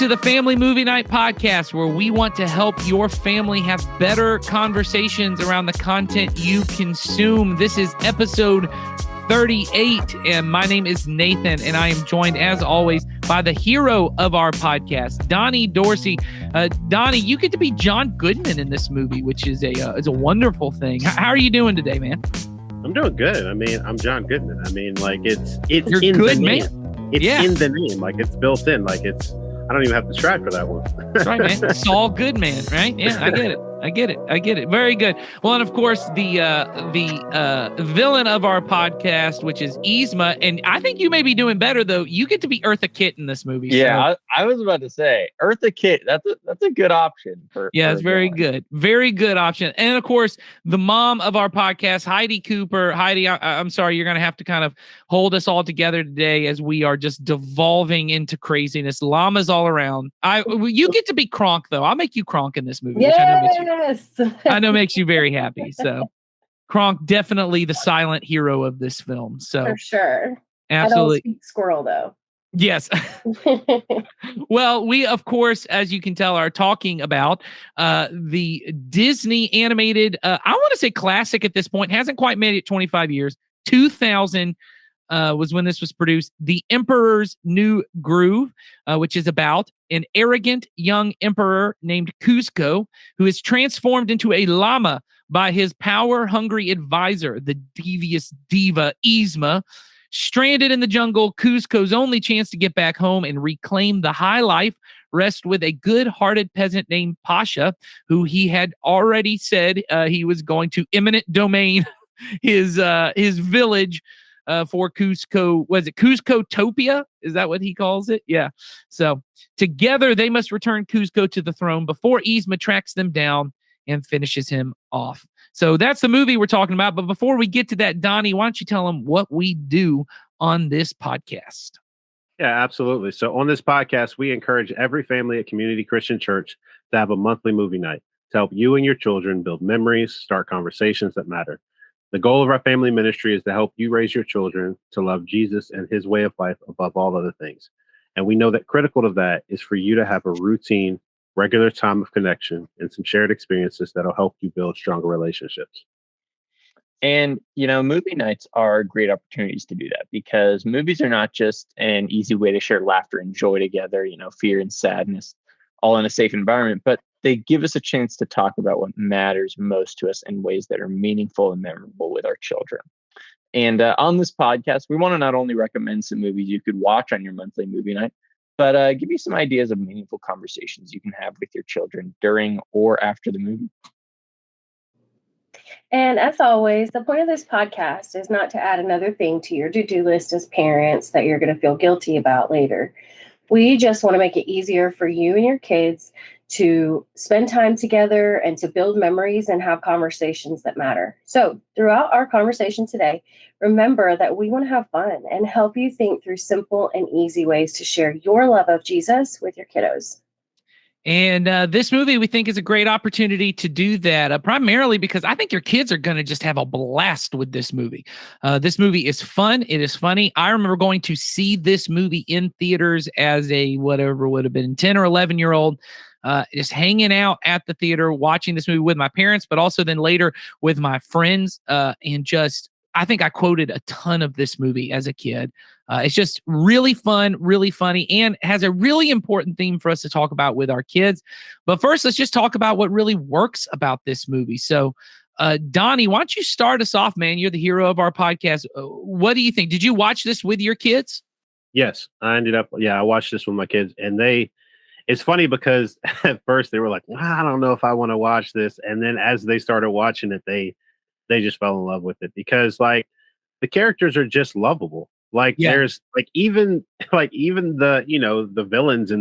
to the Family Movie Night podcast, where we want to help your family have better conversations around the content you consume. This is episode 38, and my name is Nathan, and I am joined, as always, by the hero of our podcast, Donnie Dorsey. Donnie, you get to be John Goodman in this movie, which is a wonderful thing. How are you doing today, man? I'm doing good. I mean, I'm John Goodman. I mean, like it's You're in good, the name. man. It's in the name. Like it's built in. Like it's. I don't even have to strive for that one. That's right, man. Saul Goodman, right? Yeah, I get it. Very good. Well, and of course, the villain of our podcast, which is Yzma, and I think you may be doing better though. You get to be Eartha Kitt in this movie. Yeah, so. I was about to say Eartha Kitt. That's a good option for. Yeah, for it's very good option. And of course, the mom of our podcast, Heidi Cooper. Heidi, I'm sorry, you're going to have to kind of hold us all together today as we are just devolving into craziness. Llamas all around. You get to be Kronk though. I'll make you Kronk in this movie. Yes. I know makes you very happy. So Kronk, definitely the silent hero of this film. So for sure. Absolutely. I don't speak squirrel though. Yes. Well, we, of course, as you can tell, are talking about the Disney animated, I want to say classic at this point, hasn't quite made it 25 years. 2000 was when this was produced. The Emperor's New Groove, which is about an arrogant young emperor named Kuzco, who is transformed into a llama by his power-hungry advisor, the devious diva Yzma. Stranded in the jungle, Kuzco's only chance to get back home and reclaim the high life rests with a good-hearted peasant named Pasha, who he had already said he was going to eminent domain his village for Kuzco. Was it Kuzcotopia? Is that what he calls it? Yeah. So together they must return Kuzco to the throne before Yzma tracks them down and finishes him off. So that's the movie we're talking about. But before we get to that, Donnie, why don't you tell them what we do on this podcast? Yeah, absolutely. So on this podcast, we encourage every family at Community Christian Church to have a monthly movie night to help you and your children build memories, start conversations that matter. The goal of our family ministry is to help you raise your children to love Jesus and his way of life above all other things. And we know that critical to that is for you to have a routine, regular time of connection and some shared experiences that'll help you build stronger relationships. And, movie nights are great opportunities to do that because movies are not just an easy way to share laughter and joy together, fear and sadness, all in a safe environment, but they give us a chance to talk about what matters most to us in ways that are meaningful and memorable with our children. And on this podcast, we want to not only recommend some movies you could watch on your monthly movie night, but give you some ideas of meaningful conversations you can have with your children during or after the movie. And as always, the point of this podcast is not to add another thing to your to-do list as parents that you're going to feel guilty about later. We just want to make it easier for you and your kids to spend time together and to build memories and have conversations that matter. So throughout our conversation today, remember that we want to have fun and help you think through simple and easy ways to share your love of Jesus with your kiddos. And this movie, we think, is a great opportunity to do that, primarily because I think your kids are going to just have a blast with this movie. This movie is fun. It is funny. I remember going to see this movie in theaters as a whatever would have been 10 or 11-year-old, just hanging out at the theater, watching this movie with my parents, but also then later with my friends. And just, I think I quoted a ton of this movie as a kid. It's just really fun, really funny, and has a really important theme for us to talk about with our kids. But first, let's just talk about what really works about this movie. So, Donnie, why don't you start us off, man? You're the hero of our podcast. What do you think? Did you watch this with your kids? Yes, I watched this with my kids, and it's funny because at first they were like, I don't know if I want to watch this. And then as they started watching it, they just fell in love with it because like the characters are just lovable. Like there's even the the villains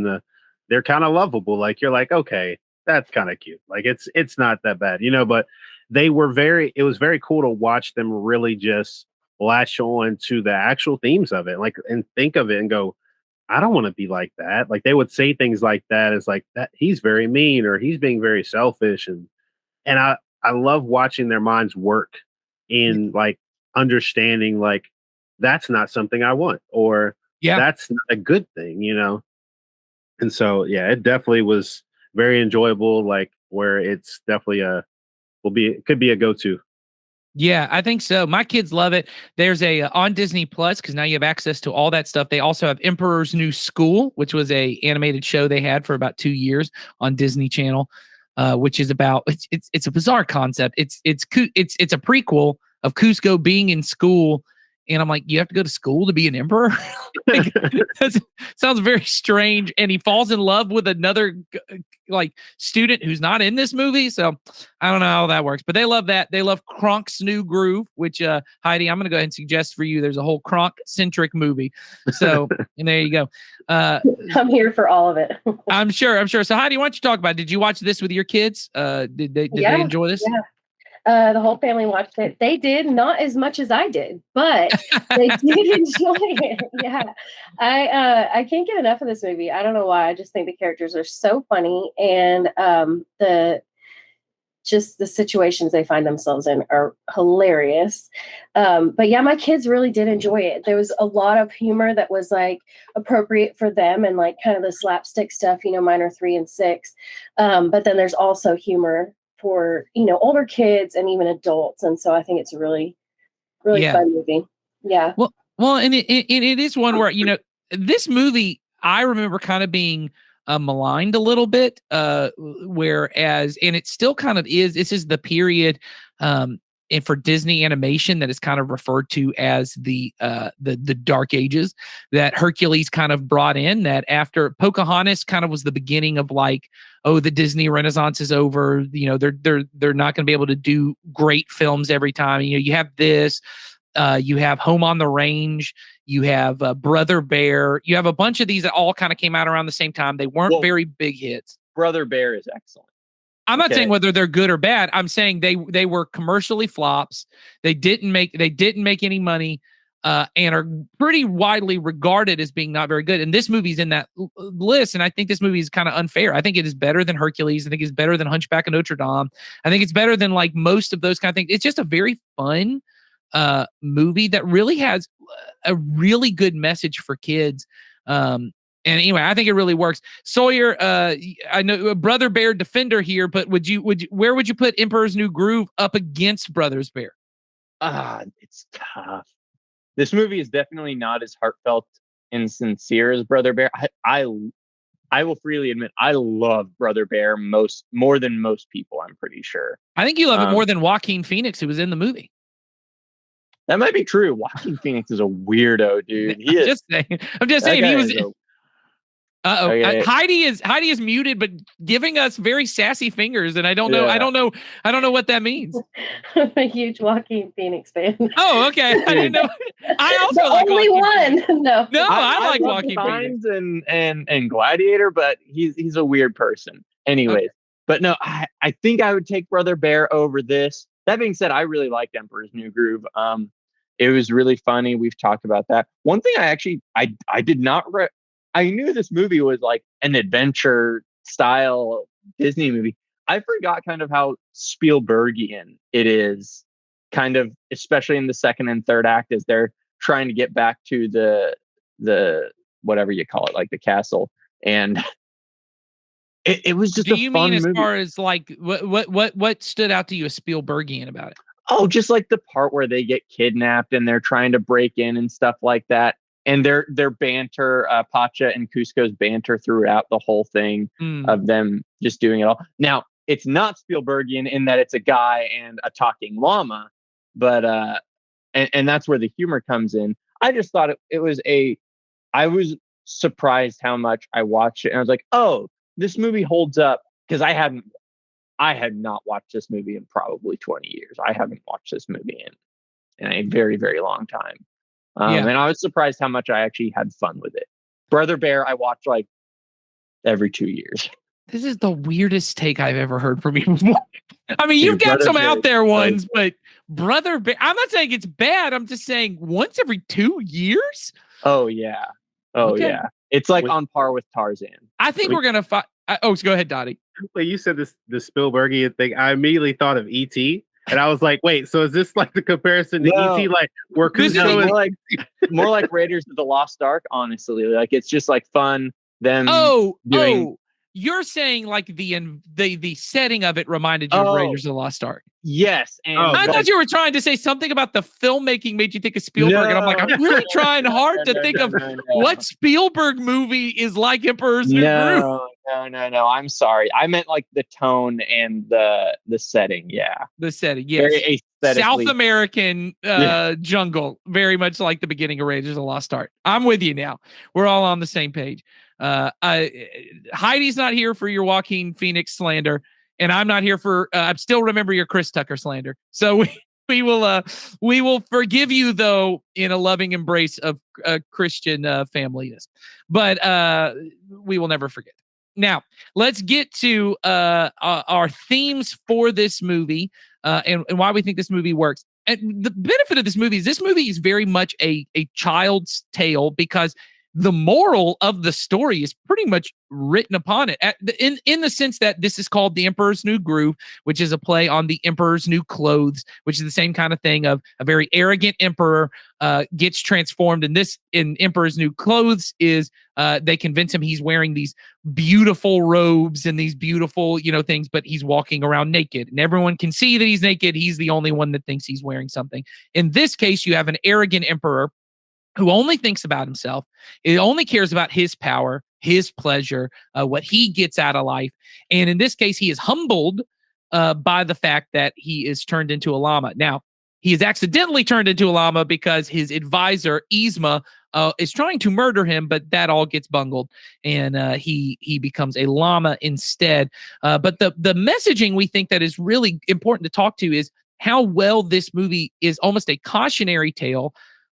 they're kind of lovable. Like you're like, okay, that's kind of cute. Like it's not that bad, but it was very cool to watch them really just latch on to the actual themes of it. Like, and think of it and go, I don't want to be like that. Like they would say things like that as like that he's very mean or he's being very selfish. And I love watching their minds work in like understanding like that's not something I want or that's not a good thing, And so, yeah, it definitely was very enjoyable. Like where it's definitely could be a go-to. Yeah, I think so. My kids love it. There's a on Disney Plus because now you have access to all that stuff. They also have Emperor's New School, which was a animated show they had for about 2 years on Disney Channel, which is about it's a bizarre concept. It's a prequel of Cusco being in school, and I'm like, you have to go to school to be an emperor? Like, sounds very strange. And he falls in love with another like student who's not in this movie. So I don't know how that works, but they love that. They love Kronk's New Groove, which Heidi, I'm going to go ahead and suggest for you. There's a whole Kronk centric movie. So and there you go. I'm here for all of it. I'm sure. So Heidi, why don't you talk about it? Did you watch this with your kids? Did they enjoy this? Yeah. The whole family watched it. They did not as much as I did, but they did enjoy it. Yeah, I can't get enough of this movie. I don't know why. I just think the characters are so funny, and the situations they find themselves in are hilarious. But yeah, my kids really did enjoy it. There was a lot of humor that was like appropriate for them, and like kind of the slapstick stuff. Mine are 3 and 6, but then there's also humor for older kids and even adults, and so I think it's a really fun movie. Yeah. Well, and it is one where this movie I remember kind of being maligned a little bit, whereas and it still kind of is. This is the period, and for Disney animation that is kind of referred to as the Dark Ages that Hercules kind of brought in. That after Pocahontas kind of was the beginning of like, oh, the Disney Renaissance is over. They're not going to be able to do great films every time. You have this. You have Home on the Range. You have Brother Bear. You have a bunch of these that all kind of came out around the same time. They weren't very big hits. Brother Bear is excellent. I'm not saying whether they're good or bad. I'm saying they were commercially flops. They didn't make any money, and are pretty widely regarded as being not very good. And this movie's in that list. And I think this movie is kind of unfair. I think it is better than Hercules. I think it's better than Hunchback of Notre Dame. I think it's better than like most of those kind of things. It's just a very fun movie that really has a really good message for kids. And anyway, I think it really works. Sawyer, I know Brother Bear defender here, but where would you put Emperor's New Groove up against Brothers Bear? It's tough. This movie is definitely not as heartfelt and sincere as Brother Bear. I will freely admit I love Brother Bear more than most people. I'm pretty sure. I think you love it more than Joaquin Phoenix, who was in the movie. That might be true. Joaquin Phoenix is a weirdo, dude. I'm just saying he was. Okay. Heidi is muted, but giving us very sassy fingers, and I don't know what that means. I'm a huge Joaquin Phoenix fan. Oh, okay. I didn't know. I also the like only Joaquin one. No, I like love Joaquin Phoenix and Gladiator, but he's a weird person. Anyways, okay. But no, I think I would take Brother Bear over this. That being said, I really liked Emperor's New Groove. It was really funny. We've talked about that. One thing I did not. I knew this movie was like an adventure style Disney movie. I forgot kind of how Spielbergian it is, kind of, especially in the second and third act, as they're trying to get back to the whatever you call it, like the castle. And it was just. Do you mean as movie. Far as like what stood out to you as Spielbergian about it? Oh, just like the part where they get kidnapped and they're trying to break in and stuff like that. And their banter, Pacha and Cusco's banter throughout the whole thing of them just doing it all. Now, it's not Spielbergian in that it's a guy and a talking llama, but and that's where the humor comes in. I just thought it was I was surprised how much I watched it, and I was like, oh, this movie holds up, because I had not watched this movie in probably 20 years. I haven't watched this movie in a very, very long time. And I was surprised how much I actually had fun with it. Brother Bear, I watch like every 2 years. This is the weirdest take I've ever heard from you before. I mean, you've got some out there ones, but Brother Bear, I'm not saying it's bad. I'm just saying once every 2 years. Oh yeah. Yeah. It's like on par with Tarzan. I think we're gonna find. So go ahead, Dottie. Well, you said the Spielbergian thing. I immediately thought of E.T. And I was like, wait, so is this like the comparison to E.T., like where Cusco more like Raiders of the Lost Ark, honestly. Like, it's just like fun, them Oh, doing. you're saying like the setting of it reminded you of Oh. Raiders of the Lost Ark. Yes, and Oh, I God. thought you were trying to say something about the filmmaking made you think of Spielberg, and I'm like, I'm really trying hard to think of what Spielberg movie is like Emperor's New Groove. No. I'm sorry. I meant like the tone and the setting. Yeah, The setting, yes. very South aesthetically. American jungle, very much like the beginning of Raiders of the Lost Ark. I'm with you now. We're all on the same page. Heidi's not here for your Joaquin Phoenix slander, and I'm not here for. I still remember your Chris Tucker slander. So we will forgive you though in a loving embrace of Christian familyness, but we will never forget. Now let's get to our themes for this movie. And why we think this movie works. And the benefit of this movie is very much a child's tale because the moral of the story is pretty much written upon it in the sense that this is called The Emperor's New Groove, which is a play on the Emperor's New Clothes, which is the same kind of thing of a very arrogant emperor gets transformed. And this in Emperor's New Clothes is they convince him he's wearing these beautiful robes and these beautiful, things, but he's walking around naked and everyone can see that he's naked. He's the only one that thinks he's wearing something. In this case, you have an arrogant emperor who only thinks about himself. It only cares about his power, his pleasure, what he gets out of life. And in this case, he is humbled by the fact that he is turned into a llama. Now, he is accidentally turned into a llama because his advisor, Yzma, is trying to murder him, but that all gets bungled, and he becomes a llama instead. But the messaging we think that is really important to talk to is how well this movie is almost a cautionary tale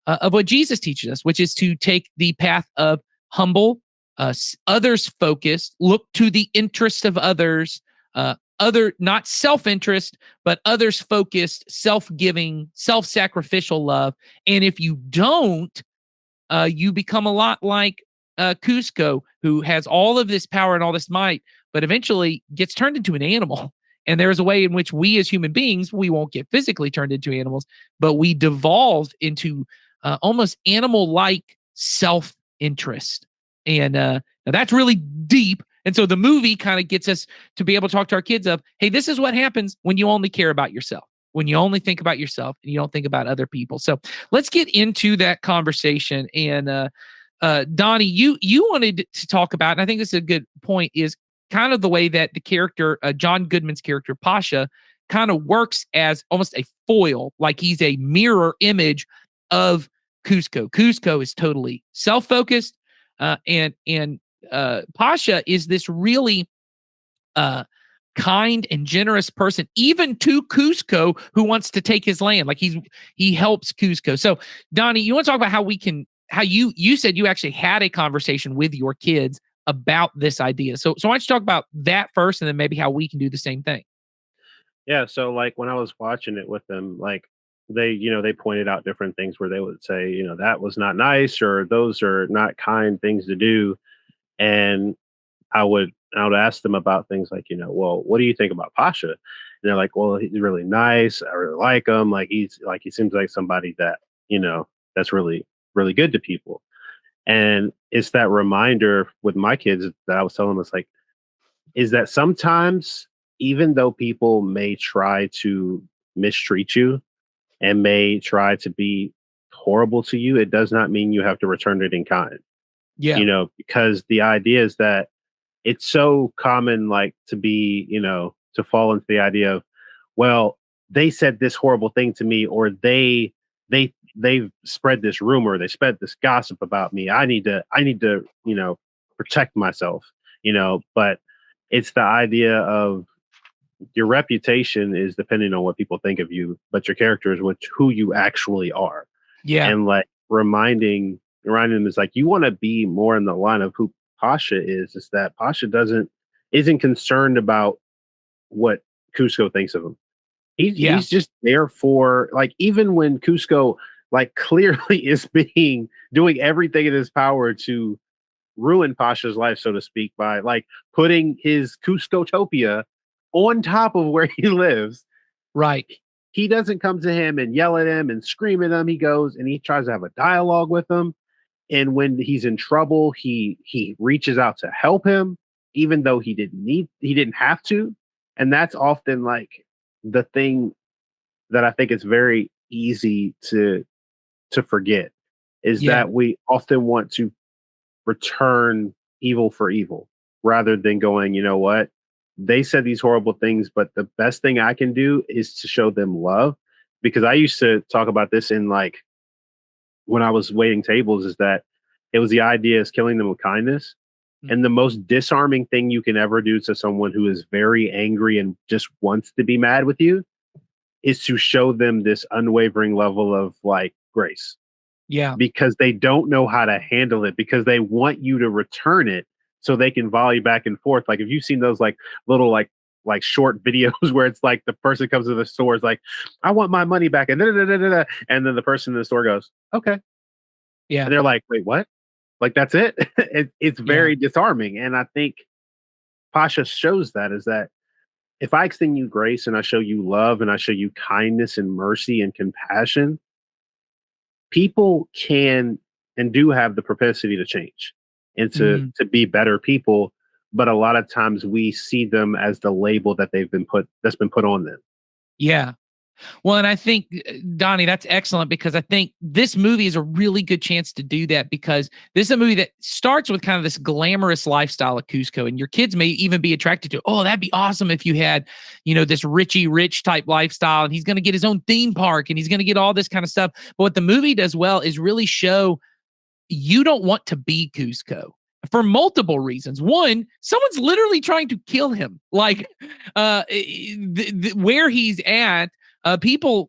of what Jesus teaches us, which is to take the path of humble, others focused, look to the interest of others, not self-interest, but others focused, self-giving, self-sacrificial love. And if you don't, you become a lot like Cusco, who has all of this power and all this might, but eventually gets turned into an animal. And there is a way in which we as human beings, we won't get physically turned into animals, but we devolve into almost animal-like self-interest. And now that's really deep. And so the movie kind of gets us to be able to talk to our kids of, hey, this is what happens when you only care about yourself, when you only think about yourself and you don't think about other people. So let's get into that conversation. And Donnie, you wanted to talk about, and I think this is a good point, is kind of the way that the character, John Goodman's character, Pasha, kind of works as almost a foil, like he's a mirror image of Cusco. Cusco is totally self-focused, and Pasha is this really kind and generous person, even to Cusco, who wants to take his land. Like he helps Cusco. So, Donnie, you want to talk about how you said you actually had a conversation with your kids about this idea. So why don't you talk about that first, and then maybe how we can do the same thing. Yeah, so like when I was watching it with them, like they pointed out different things where they would say, that was not nice, or those are not kind things to do. And I would ask them about things like, well, what do you think about Pasha? And they're like, well, he's really nice. I really like him. He seems like somebody that, that's really, really good to people. And it's that reminder with my kids that I was telling them, it's like, is that sometimes, even though people may try to mistreat you and may try to be horrible to you, it does not mean you have to return it in kind. Yeah. Because the idea is that it's so common, like to be, to fall into the idea of, well, they said this horrible thing to me, or they've spread this rumor, they spread this gossip about me. I need to, protect myself, but it's the idea of your reputation is depending on what people think of you, but your character is who you actually are. Yeah. And like reminding them is like, you want to be more in the line of who Pasha is that Pasha isn't concerned about what Cusco thinks of him. He's just there for, like, even when Cusco like clearly is doing everything in his power to ruin Pasha's life, so to speak, by like putting his Cuscotopia on top of where he lives. Right. He doesn't come to him and yell at him and scream at him. He goes and he tries to have a dialogue with him. And when he's in trouble, he reaches out to help him, even though he didn't have to. And that's often like the thing that I think is very easy to forget is Yeah. that we often want to return evil for evil rather than going, you know what? They said these horrible things, but the best thing I can do is to show them love. Because I used to talk about this in like when I was waiting tables, is that it was the idea is killing them with kindness. Mm. And the most disarming thing you can ever do to someone who is very angry and just wants to be mad with you is to show them this unwavering level of like grace. Yeah. Because they don't know how to handle it, because they want you to return it so they can volley back and forth. Like if you've seen those like little like short videos where it's like the person comes to the store is like, I want my money back, and and then the person in the store goes, okay. Yeah. And they're like, wait, what? Like that's it? It's very disarming. And I think Pasha shows that is that if I extend you grace and I show you love and I show you kindness and mercy and compassion, people can and do have the propensity to change and to be better people. But a lot of times we see them as the label that that's been put on them. Yeah. Well, and I think, Donnie, that's excellent, because I think this movie is a really good chance to do that, because this is a movie that starts with kind of this glamorous lifestyle of Cusco, and your kids may even be attracted to, oh, that'd be awesome if you had, this Richie Rich type lifestyle, and he's going to get his own theme park and he's going to get all this kind of stuff. But what the movie does well is really show you don't want to be Cusco for multiple reasons. One, someone's literally trying to kill him. Like where he's at, people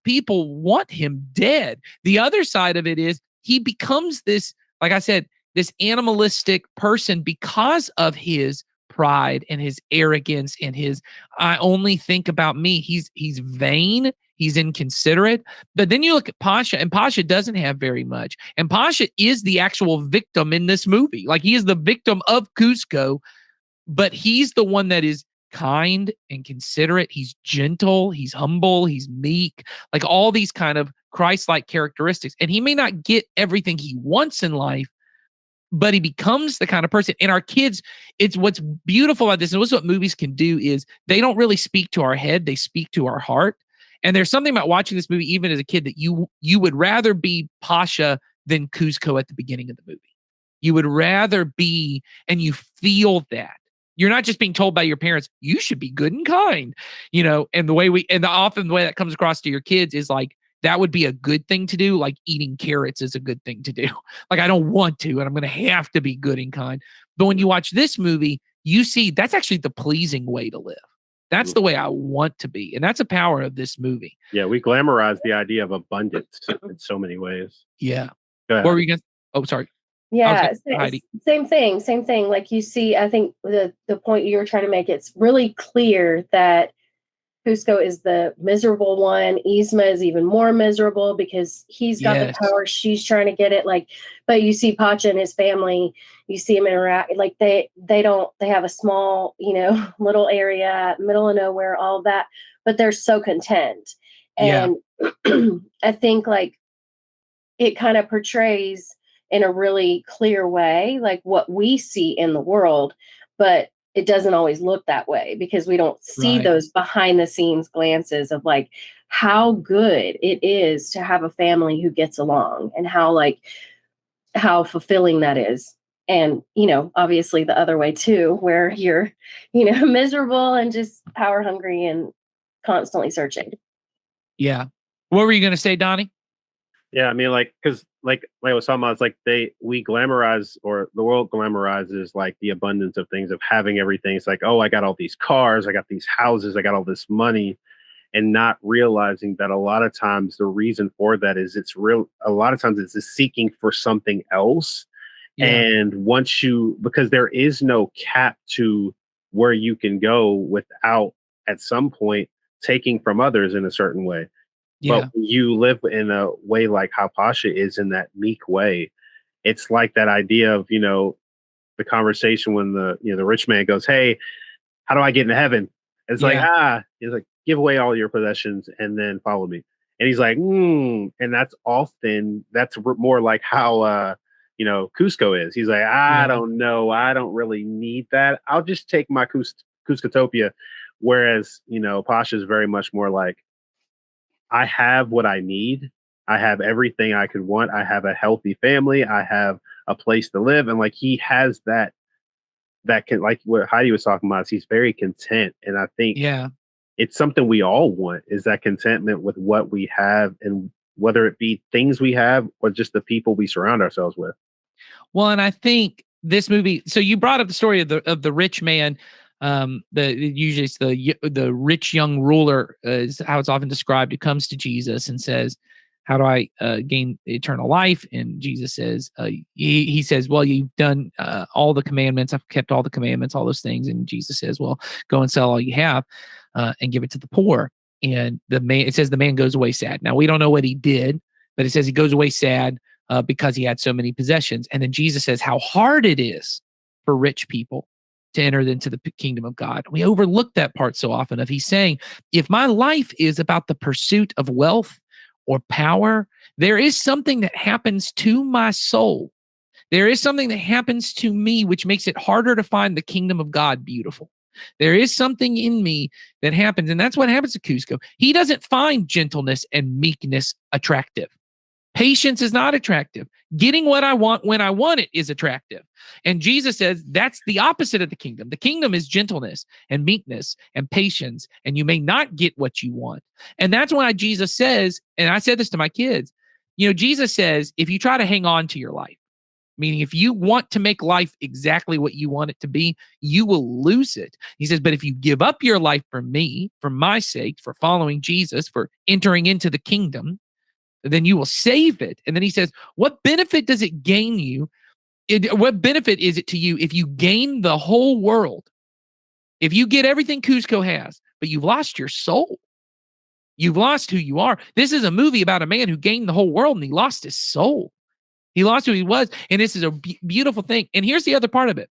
want him dead. The other side of it is he becomes this, like I said, this animalistic person because of his pride and his arrogance and his I only think about me. He's vain. He's inconsiderate. But then you look at Pasha, and Pasha doesn't have very much. And Pasha is the actual victim in this movie. Like he is the victim of Cusco, but he's the one that is kind and considerate. He's gentle. He's humble. He's meek. Like all these kind of Christ-like characteristics. And he may not get everything he wants in life, but he becomes the kind of person. And our kids, it's what's beautiful about this, and what's what movies can do is they don't really speak to our head. They speak to our heart. And there's something about watching this movie, even as a kid, that you would rather be Pasha than Cusco at the beginning of the movie. You would rather be, and you feel that. You're not just being told by your parents, you should be good and kind, and often the way that comes across to your kids is like, that would be a good thing to do. Like eating carrots is a good thing to do. Like, I don't want to, and I'm going to have to be good and kind. But when you watch this movie, you see that's actually the pleasing way to live. That's the way I want to be. And that's a power of this movie. Yeah, we glamorize the idea of abundance in so many ways. Yeah. Go ahead. What were you going to? Oh, sorry. Yeah, Heidi. same thing. Like you see, I think the point you were trying to make, it's really clear that Cusco is the miserable one. Yzma is even more miserable because he's got the power. She's trying to get it. But you see Pasha and his family, you see them interact. Like they have a small, little area, middle of nowhere, all of that, but they're so content. And I think like it kind of portrays in a really clear way, like what we see in the world, but it doesn't always look that way because we don't see those behind the scenes glances of like how good it is to have a family who gets along and how fulfilling that is. And, obviously the other way too, where you're, miserable and just power hungry and constantly searching. Yeah. What were you going to say, Donnie? Yeah, I mean, because I was talking about, it's like we glamorize, or the world glamorizes like the abundance of things, of having everything. It's like, oh, I got all these cars, I got these houses, I got all this money, and not realizing that a lot of times the reason for that is a lot of times it's a seeking for something else. Yeah. And because there is no cap to where you can go without at some point taking from others in a certain way. Yeah. But you live in a way like how Pasha is, in that meek way. It's like that idea of, the conversation when the rich man goes, hey, how do I get into heaven? It's he's like, give away all your possessions and then follow me. And he's like, and that's more like how, Cusco is. He's like, I Yeah. don't know. I don't really need that. I'll just take my Cuscotopia. Whereas, Pasha's very much more like, I have what I need. I have everything I could want. I have a healthy family. I have a place to live. And like, he has that can, like what Heidi was talking about, is he's very content. And I think Yeah. it's something we all want, is that contentment with what we have, and whether it be things we have or just the people we surround ourselves with. Well, and I think this movie. So you brought up the story of the rich man. Usually it's the rich young ruler is how it's often described. Who comes to Jesus and says, "How do I gain eternal life?" And Jesus says, he says, "Well, you've done all the commandments. I've kept all the commandments, all those things." And Jesus says, "Well, go and sell all you have and give it to the poor." And it says the man goes away sad. Now we don't know what he did, but it says he goes away sad because he had so many possessions. And then Jesus says how hard it is for rich people to enter into the kingdom of God. We overlook that part so often of he's saying, if my life is about the pursuit of wealth or power, there is something that happens to my soul. There is something that happens to me which makes it harder to find the kingdom of God beautiful. There is something in me that happens, and that's what happens to Cusco. He doesn't find gentleness and meekness attractive. Patience is not attractive. Getting what I want when I want it is attractive. And Jesus says that's the opposite of the kingdom. The kingdom is gentleness and meekness and patience, and you may not get what you want. And that's why Jesus says, and I said this to my kids, Jesus says, if you try to hang on to your life, meaning if you want to make life exactly what you want it to be, you will lose it. He says, but if you give up your life for me, for my sake, for following Jesus, for entering into the kingdom, then you will save it. And then he says, what benefit does it gain you? What benefit is it to you if you gain the whole world? If you get everything Cusco has, but you've lost your soul, you've lost who you are. This is a movie about a man who gained the whole world and he lost his soul. He lost who he was. And this is a beautiful thing. And here's the other part of it.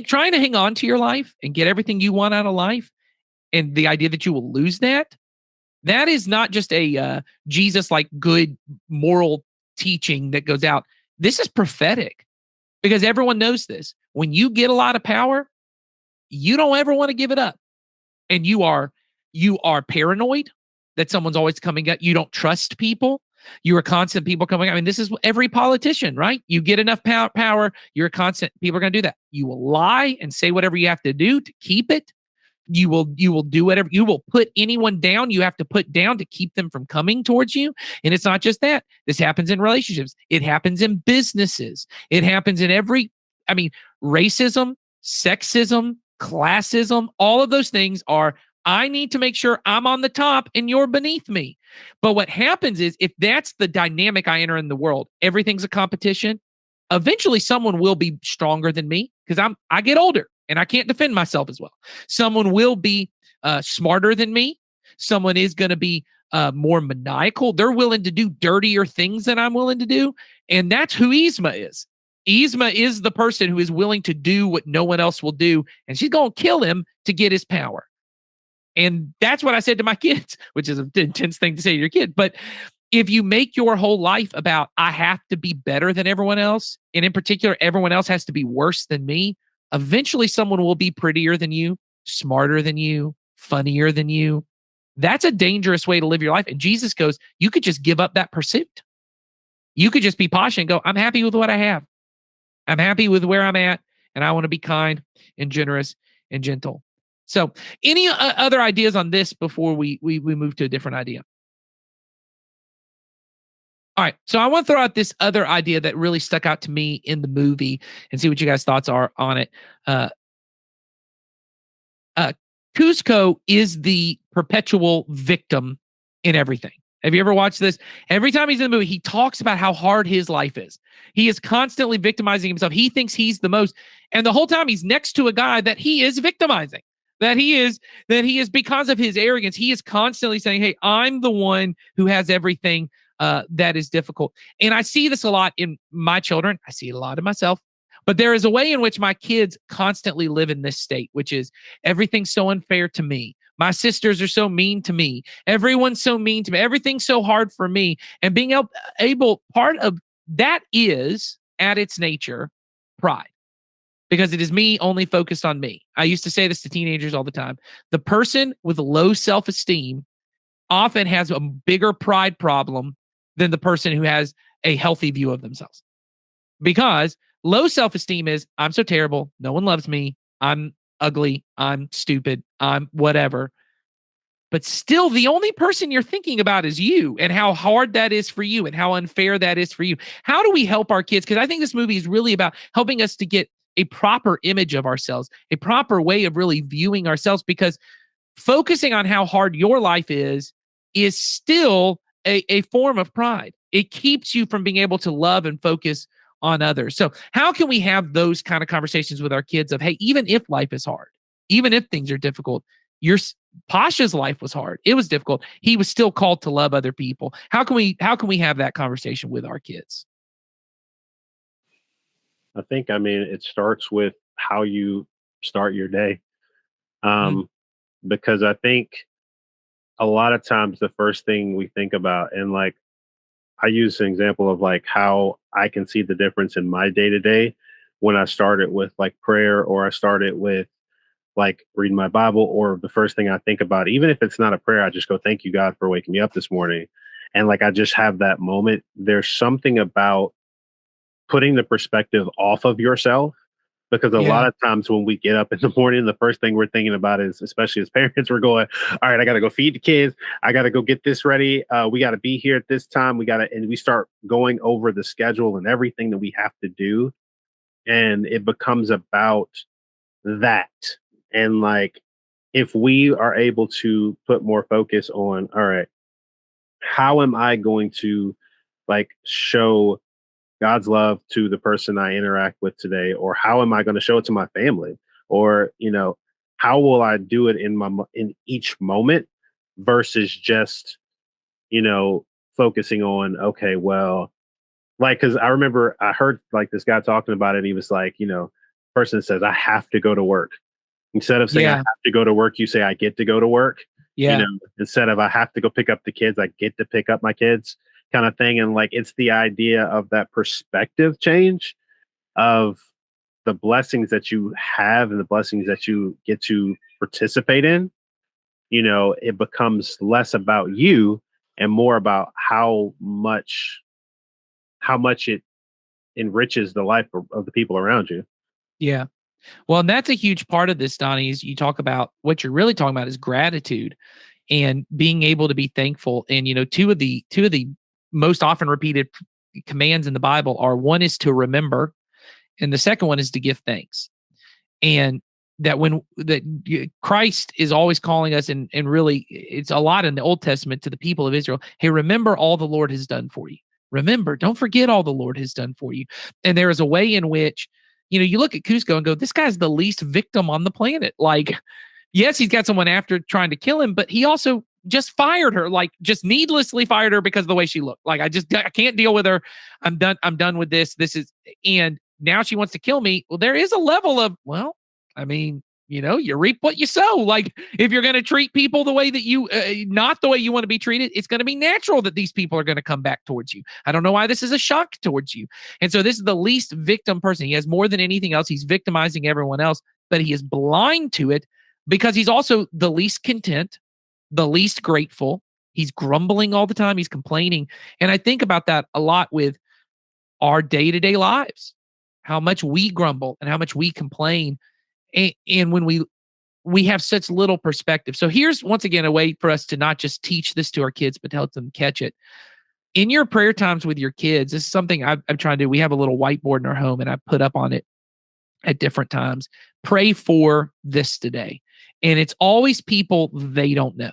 Trying to hang on to your life and get everything you want out of life, and the idea that you will lose that is not just a Jesus-like good moral teaching that goes out. This is prophetic, because everyone knows this. When you get a lot of power, you don't ever want to give it up. And you are paranoid that someone's always coming at you. You don't trust people. You are constant people coming. I mean, this is every politician, right? You get enough power, you're constant. People are going to do that. You will lie and say whatever you have to do to keep it. You will do whatever. You will put anyone down you have to put down to keep them from coming towards you. And it's not just that. This happens in relationships. It happens in businesses. It happens in racism, sexism, classism, all of those things are, I need to make sure I'm on the top and you're beneath me. But what happens is, if that's the dynamic I enter in the world, everything's a competition. Eventually someone will be stronger than me because I get older and I can't defend myself as well. Someone will be smarter than me. Someone is going to be more maniacal. They're willing to do dirtier things than I'm willing to do. And that's who Yzma is. Yzma is the person who is willing to do what no one else will do. And she's going to kill him to get his power. And that's what I said to my kids, which is an intense thing to say to your kid. But if you make your whole life about, I have to be better than everyone else, and in particular, everyone else has to be worse than me, eventually someone will be prettier than you, smarter than you, funnier than you. That's a dangerous way to live your life. And Jesus goes, you could just give up that pursuit. You could just be passionate and go, I'm happy with what I have. I'm happy with where I'm at, and I want to be kind and generous and gentle. So any other ideas on this before we move to a different idea? All right. So I want to throw out this other idea that really stuck out to me in the movie and see what you guys' thoughts are on it. Cusco is the perpetual victim in everything. Have you ever watched this? Every time he's in the movie, he talks about how hard his life is. He is constantly victimizing himself. He thinks he's the most. And the whole time he's next to a guy that he is victimizing. That he is because of his arrogance. He is constantly saying, hey, I'm the one who has everything that is difficult. And I see this a lot in my children. I see it a lot in myself. But there is a way in which my kids constantly live in this state, which is everything's so unfair to me. My sisters are so mean to me. Everyone's so mean to me. Everything's so hard for me. And being able, part of that is at its nature pride, because it is me only focused on me. I used to say this to teenagers all the time. The person with low self-esteem often has a bigger pride problem than the person who has a healthy view of themselves. Because low self-esteem is, I'm so terrible, no one loves me, I'm ugly, I'm stupid, I'm whatever. But still, the only person you're thinking about is you, and how hard that is for you and how unfair that is for you. How do we help our kids? Because I think this movie is really about helping us to get a proper image of ourselves, a proper way of really viewing ourselves, because focusing on how hard your life is still a form of pride. It keeps you from being able to love and focus on others. So how can we have those kind of conversations with our kids of, hey, even if life is hard, even if things are difficult, Pasha's life was hard. It was difficult. He was still called to love other people. How can we have that conversation with our kids? I think, I mean, it starts with how you start your day. Because I think a lot of times the first thing we think about, and like I use an example of like how I can see the difference in my day to day when I started with like prayer, or I started with like reading my Bible, or the first thing I think about, even if it's not a prayer, I just go, thank you, God, for waking me up this morning. And like I just have that moment. There's something about putting the perspective off of yourself, because a lot of times when we get up in the morning, the first thing we're thinking about is, especially as parents, we're going, all right, I got to go feed the kids. I got to go get this ready. We got to be here at this time. And we start going over the schedule and everything that we have to do. And it becomes about that. And like, if we are able to put more focus on, all right, how am I going to like show God's love to the person I interact with today, or how am I going to show it to my family, or how will I do it in each moment, versus just focusing on, okay, well, like, because I remember I heard like this guy talking about it. He was like, person says I have to go to work. Instead of saying I have to go to work, you say I get to go to work. Instead of I have to go pick up the kids, I get to pick up my kids, kind of thing. And like, it's the idea of that perspective change of the blessings that you have and the blessings that you get to participate in. It becomes less about you and more about how much it enriches the life of the people around you. Yeah. Well, and that's a huge part of this, Donnie, is you talk about, what you're really talking about is gratitude and being able to be thankful. And, two of the most often repeated commands in the Bible are, one is to remember, and the second one is to give thanks. And that Christ is always calling us, and really it's a lot in the Old Testament to the people of Israel. Hey, remember all the Lord has done for you. Remember, don't forget all the Lord has done for you. And there is a way in which, you look at Kuzco and go, this guy's the least victim on the planet. Like, yes, he's got someone after trying to kill him, but he also just fired her, like just needlessly fired her because of the way she looked. Like, I can't deal with her. I'm done with this. And now she wants to kill me. Well, there is a level of, well, I mean, you reap what you sow. Like, if you're going to treat people the way that you, not the way you want to be treated, it's going to be natural that these people are going to come back towards you. I don't know why this is a shock towards you. And so this is the least victim person. He has more than anything else. He's victimizing everyone else, but he is blind to it because he's also the least content, the least grateful. He's grumbling all the time. He's complaining. And I think about that a lot with our day-to-day lives, how much we grumble and how much we complain. And when we have such little perspective. So here's, once again, a way for us to not just teach this to our kids, but to help them catch it. In your prayer times with your kids, this is something I'm trying to do. We have a little whiteboard in our home, and I put up on it at different times. Pray for this today. And it's always people they don't know.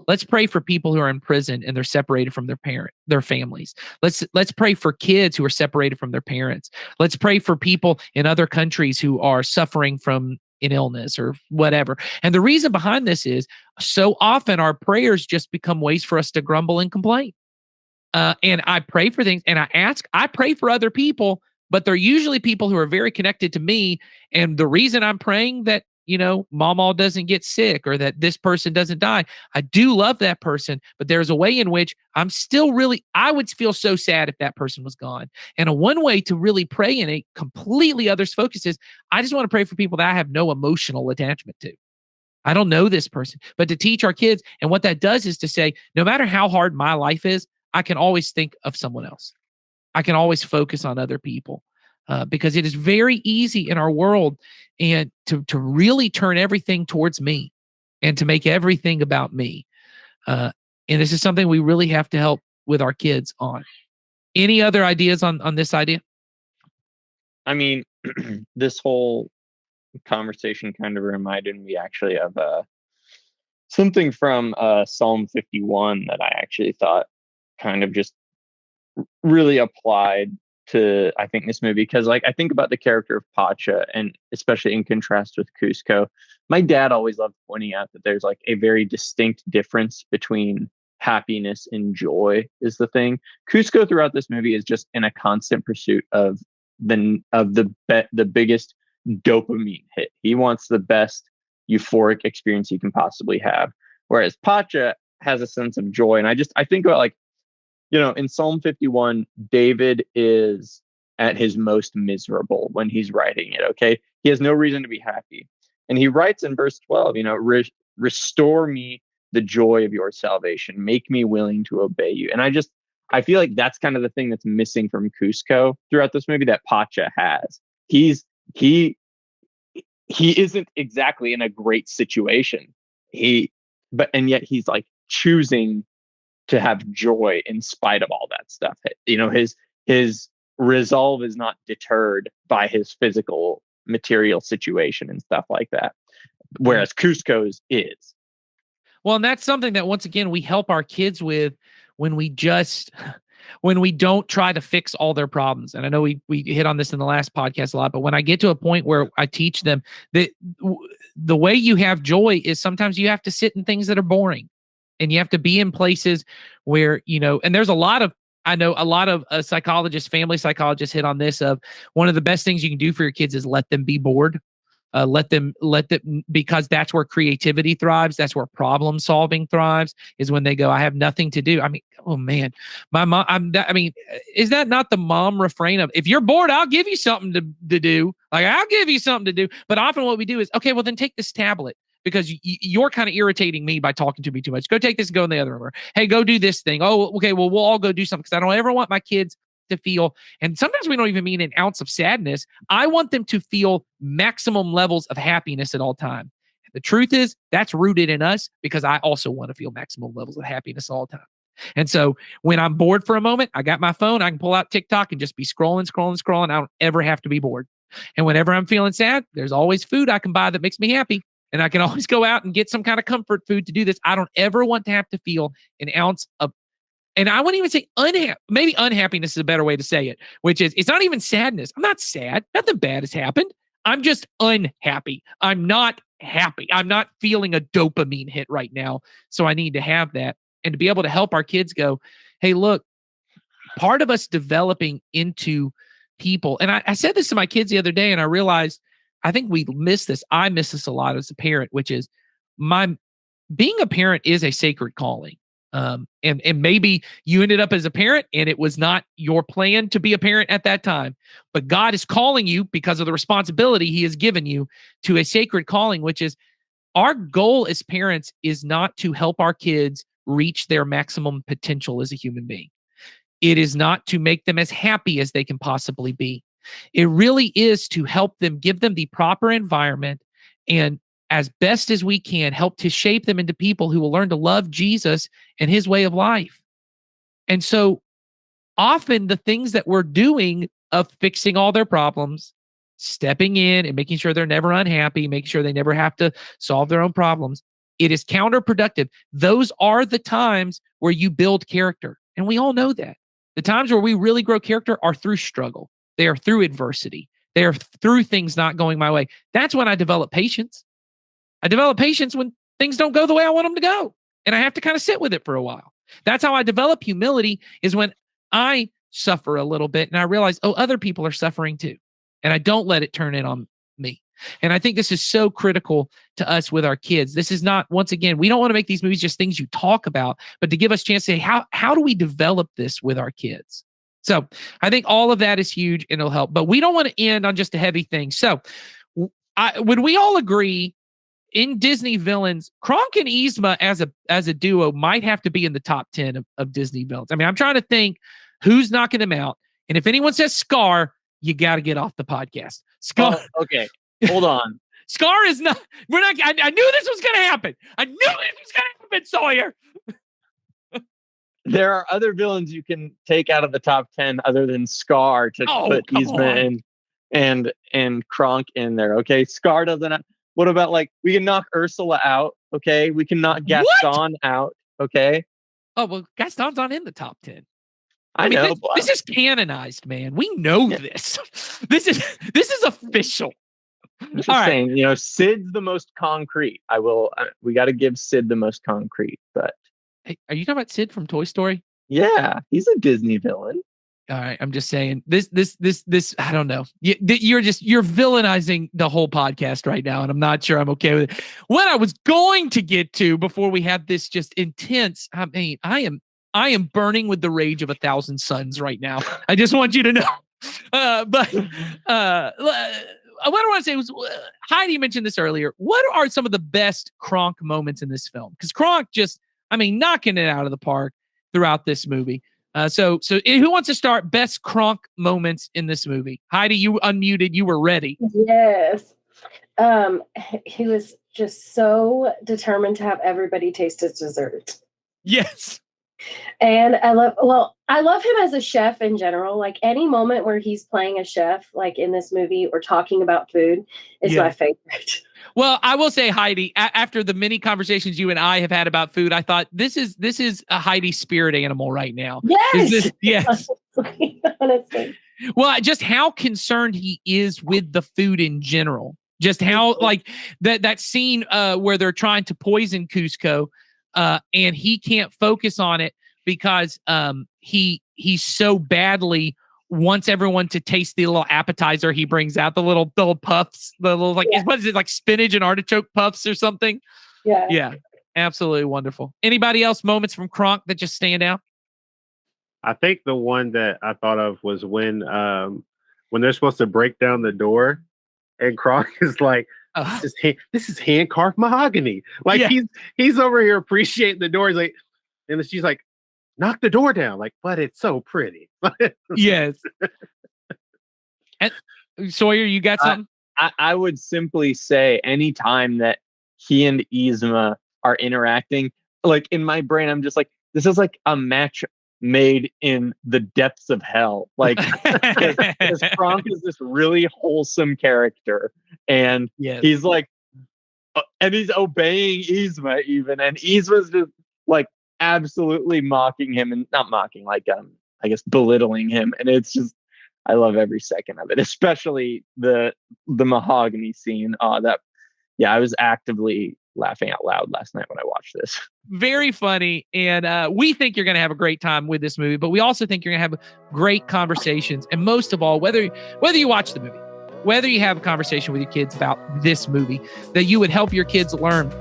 Let's pray for people who are in prison and they're separated from their families. Let's pray for kids who are separated from their parents. Let's pray for people in other countries who are suffering from an illness or whatever. And the reason behind this is, so often our prayers just become ways for us to grumble and complain. And I pray for things, and I pray for other people, but they're usually people who are very connected to me. And the reason I'm praying that Mama doesn't get sick or that this person doesn't die. I do love that person, but there's a way in which I'm still I would feel so sad if that person was gone. And one way to really pray in a completely others focus is I just want to pray for people that I have no emotional attachment to. I don't know this person, but to teach our kids. And what that does is to say, no matter how hard my life is, I can always think of someone else. I can always focus on other people because it is very easy in our world and to really turn everything towards me and to make everything about me. And this is something we really have to help with our kids on. Any other ideas on this idea? I mean, this whole conversation kind of reminded me actually of something from Psalm 51 that I actually thought kind of just really applied to, I think, this movie, because I think about the character of Pacha, and especially in contrast with Kuzco. My dad always loved pointing out that there's a very distinct difference between happiness and joy is the thing. Kuzco throughout this movie is just in a constant pursuit of the biggest dopamine hit. He wants the best euphoric experience he can possibly have, whereas Pacha has a sense of joy. And I think about in Psalm 51, David is at his most miserable when he's writing it. Okay. He has no reason to be happy. And he writes in verse 12, restore me the joy of your salvation. Make me willing to obey you. And I feel like that's kind of the thing that's missing from Kuzco throughout this movie that Pacha has. He isn't exactly in a great situation. And yet he's choosing to have joy in spite of all that stuff. His resolve is not deterred by his physical material situation and stuff like that. Whereas Kuzco's is. Well, and that's something that once again, we help our kids with when we don't try to fix all their problems. And I know we hit on this in the last podcast a lot, but when I get to a point where I teach them that the way you have joy is sometimes you have to sit in things that are boring. And you have to be in places where, and there's I know a lot of psychologists, family psychologists hit on this of one of the best things you can do for your kids is let them be bored. Let them, because that's where creativity thrives. That's where problem solving thrives, is when they go, I have nothing to do. I mean, oh man, my mom, is that not the mom refrain of, if you're bored, I'll give you something to do. I'll give you something to do. But often what we do is, okay, well then take this tablet, because you're kind of irritating me by talking to me too much. Go take this and go in the other room. Or, hey, go do this thing. Oh, okay, well, we'll all go do something, because I don't ever want my kids to feel, and sometimes we don't even mean an ounce of sadness. I want them to feel maximum levels of happiness at all time. The truth is that's rooted in us, because I also want to feel maximum levels of happiness all the time. And so when I'm bored for a moment, I got my phone, I can pull out TikTok and just be scrolling. I don't ever have to be bored. And whenever I'm feeling sad, there's always food I can buy that makes me happy. And I can always go out and get some kind of comfort food to do this. I don't ever want to have to feel an ounce of, and I wouldn't even say maybe unhappiness is a better way to say it, which is, it's not even sadness. I'm not sad. Nothing bad has happened. I'm just unhappy. I'm not happy. I'm not feeling a dopamine hit right now. So I need to have that. And to be able to help our kids go, hey, look, part of us developing into people. And I said this to my kids the other day, and I realized, I think we miss this. I miss this a lot as a parent, which is being a parent is a sacred calling. And maybe you ended up as a parent and it was not your plan to be a parent at that time, but God is calling you because of the responsibility he has given you to a sacred calling, which is our goal as parents is not to help our kids reach their maximum potential as a human being. It is not to make them as happy as they can possibly be. It really is to help them, give them the proper environment, and as best as we can, help to shape them into people who will learn to love Jesus and his way of life. And so often the things that we're doing of fixing all their problems, stepping in and making sure they're never unhappy, making sure they never have to solve their own problems, it is counterproductive. Those are the times where you build character. And we all know that. The times where we really grow character are through struggle. They are through adversity. They are through things not going my way. That's when I develop patience. I develop patience when things don't go the way I want them to go. And I have to kind of sit with it for a while. That's how I develop humility, is when I suffer a little bit and I realize, oh, other people are suffering too. And I don't let it turn in on me. And I think this is so critical to us with our kids. This is not, once again, we don't want to make these movies just things you talk about, but to give us a chance to say, how do we develop this with our kids? So I think all of that is huge and it'll help. But we don't want to end on just a heavy thing. So would we all agree in Disney villains, Kronk and Yzma as a duo might have to be in the top 10 of Disney villains? I mean, I'm trying to think who's knocking them out. And if anyone says Scar, you got to get off the podcast. Scar. Oh, okay. Hold on. Scar is not, I knew this was going to happen. I knew it was going to happen, Sawyer. There are other villains you can take out of the top 10 other than Scar to put Yzma and Kronk in there. Okay. Scar doesn't. What about we can knock Ursula out? Okay. We can knock Gaston out. Okay. Oh, well, Gaston's not in the top 10. I know. This is canonized, man. We know this. This is official. I'm just saying, Sid's the most concrete. We got to give Sid the most concrete, but. Hey, are you talking about Sid from Toy Story? Yeah, he's a Disney villain. All right, I'm just saying this. I don't know. You're villainizing the whole podcast right now, and I'm not sure I'm okay with it. What I was going to get to before we have this just intense. I mean, I am burning with the rage of 1,000 suns right now. I just want you to know. But what I want to say was, Heidi mentioned this earlier. What are some of the best Kronk moments in this film? Because Kronk knocking it out of the park throughout this movie. So who wants to start best Kronk moments in this movie? Heidi, you unmuted. You were ready. Yes. He was just so determined to have everybody taste his dessert. Yes. And I love him as a chef in general. Like any moment where he's playing a chef, like in this movie or talking about food is my favorite. Well, I will say, Heidi, after the many conversations you and I have had about food, I thought this is a Heidi spirit animal right now. Yes. Yes. Honestly. Well, just how concerned he is with the food in general. Just how that scene where they're trying to poison Kuzco, and he can't focus on it because he so badly wants everyone to taste the little appetizer he brings out, the little puffs, the little what is it, like spinach and artichoke puffs or something? Yeah. Yeah. Absolutely wonderful. Anybody else moments from Kronk that just stand out? I think the one that I thought of was when they're supposed to break down the door and Kronk is like, this is hand carved mahogany. He's over here appreciating the door. He's like, and she's like, knock the door down. Like, but it's so pretty. Yes. And Sawyer, you got something? I would simply say anytime that he and Yzma are interacting, like in my brain, I'm just like, this is like a match made in the depths of hell. Like, because Kronk is this really wholesome character, and he's like, and he's obeying Yzma even, and Yzma's just like absolutely mocking him, and not mocking, like I guess belittling him, and it's just, I love every second of it, especially the mahogany scene. I was actively laughing out loud last night when I watched this. Very funny. And we think you're going to have a great time with this movie, but we also think you're going to have great conversations. And most of all, whether you watch the movie, whether you have a conversation with your kids about this movie, that you would help your kids learn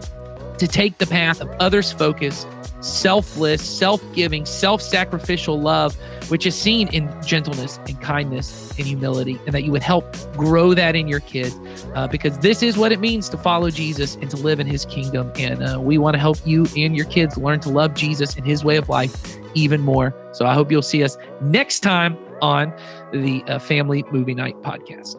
to take the path of others focused, selfless, self-giving, self-sacrificial love, which is seen in gentleness and kindness and humility, and that you would help grow that in your kids, because this is what it means to follow Jesus and to live in his kingdom. And we want to help you and your kids learn to love Jesus and his way of life even more. So I hope you'll see us next time on the Family Movie Night podcast.